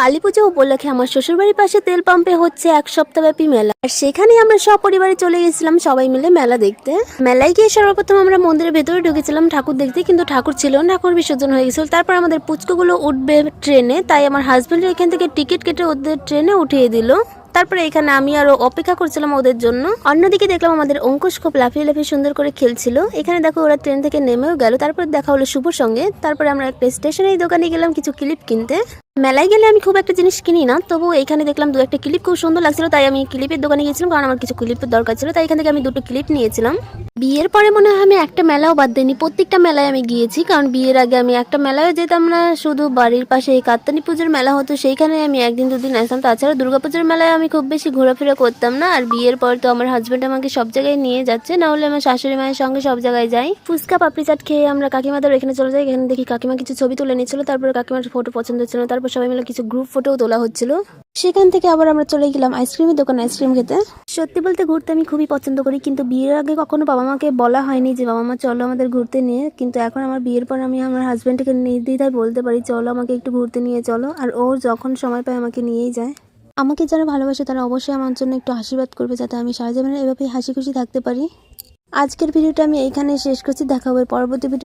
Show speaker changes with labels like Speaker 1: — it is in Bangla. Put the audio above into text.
Speaker 1: কালীপুজো উপলক্ষে আমার শ্বশুরবাড়ির পাশে তেল পাম্পে হচ্ছে এক সপ্তাহব্যাপী মেলা, আর সেখানে আমরা সপরিবারে চলে গেছিলাম সবাই মিলে মেলা দেখতে। মেলায় গিয়ে সর্বপ্রথম আমরা মন্দিরের ভেতরে ঢুকেছিলাম ঠাকুর দেখতে, কিন্তু ঠাকুর ছিল না, ঠাকুর বিসর্জন হয়ে গেছিল। তারপর আমাদের পুচকুগুলো উঠবে ট্রেনে, তাই আমার হাজবেন্ড এখান থেকে টিকিট কেটে ওদের ট্রেনে উঠিয়ে দিল। তারপরে এখানে আমি আরো অপেক্ষা করছিলাম ওদের জন্য। অন্যদিকে দেখলাম আমাদের অঙ্কুশ খুব লাফিয়ে লাফিয়ে সুন্দর করে খেলছিল। এখানে দেখো ওরা ট্রেন থেকে নেমেও গেল। তারপর দেখা হলো শুভর সঙ্গে। তারপরে আমরা একটা স্টেশনারি দোকানে গেলাম কিছু ক্লিপ কিনতে। মেলায় গেলে আমি খুব একটা জিনিস কিনি না, তবু এখানে দেখলাম দু একটা ক্লিপ খুব সুন্দর লাগছিল, তাই আমি ক্লিপের দোকানে গিয়েছিলাম, কারণ আমার কিছু ক্লিপের দরকার ছিল। তাই এখান থেকে আমি দুটো ক্লিপ নিয়েছিলাম। বিয়ের পরে মনে হয় আমি একটা মেলাও বাদ দিইনি, প্রত্যেকটা মেলায় আমি গিয়েছি। কারণ বিয়ের আগে আমি একটা মেলায় যেতাম না, শুধু বাড়ির পাশে এই কাত্তানি পুজোর মেলা হতো, সেইখানে আমি একদিন দুদিন আসতাম। তাছাড়া দুর্গাপুজোর মেলায় আমি খুব বেশি ঘোরাফেরা করতাম না। আর বিয়ের পর তো আমার হাজবেন্ড আমাকে সব জায়গায় নিয়ে যাচ্ছে, না হলে আমার শাশুড়ি মায়ের সঙ্গে সব জায়গায় যাই। ফুচকা পাপড়ি চাট খেয়ে আমরা কাকিমাদের এখানে চলে যাই। এখানে দেখি কাকিমা কিছু ছবি তুলে নিচ্ছিল, তারপরে কাকিমার ফটো পছন্দ হচ্ছিল, তারপর সবাই মিলে কিছু গ্রুপ ফটোও তোলা হচ্ছিল। সেখান থেকে আবার আমরা চলে গেলাম আইসক্রিমের দোকানে আইসক্রিম খেতে। সত্যি বলতে ঘুরতে আমি খুবই পছন্দ করি, কিন্তু বিয়ের আগে কখনো বাবা মাকে বলা হয়নি যে বাবা মা চলো আমাদের ঘুরতে নিয়ে। কিন্তু এখন আমার বিয়ের পর আমি আমার হাজব্যান্ডকে নির্দ্বিধায় বলতে পারি চলো আমাকে একটু ঘুরতে নিয়ে চলো, আর ও যখন সময় পায় আমাকে নিয়েই যায়। আমাকে যারা ভালোবাসে তারা অবশ্যই আমার জন্য একটু আশীর্বাদ করবে, যাতে আমি সারা জীবনে এভাবেই হাসি খুশি থাকতে পারি। আজকের ভিডিওটা আমি এইখানে শেষ করছি, দেখা হবে পরবর্তী ভিডিও।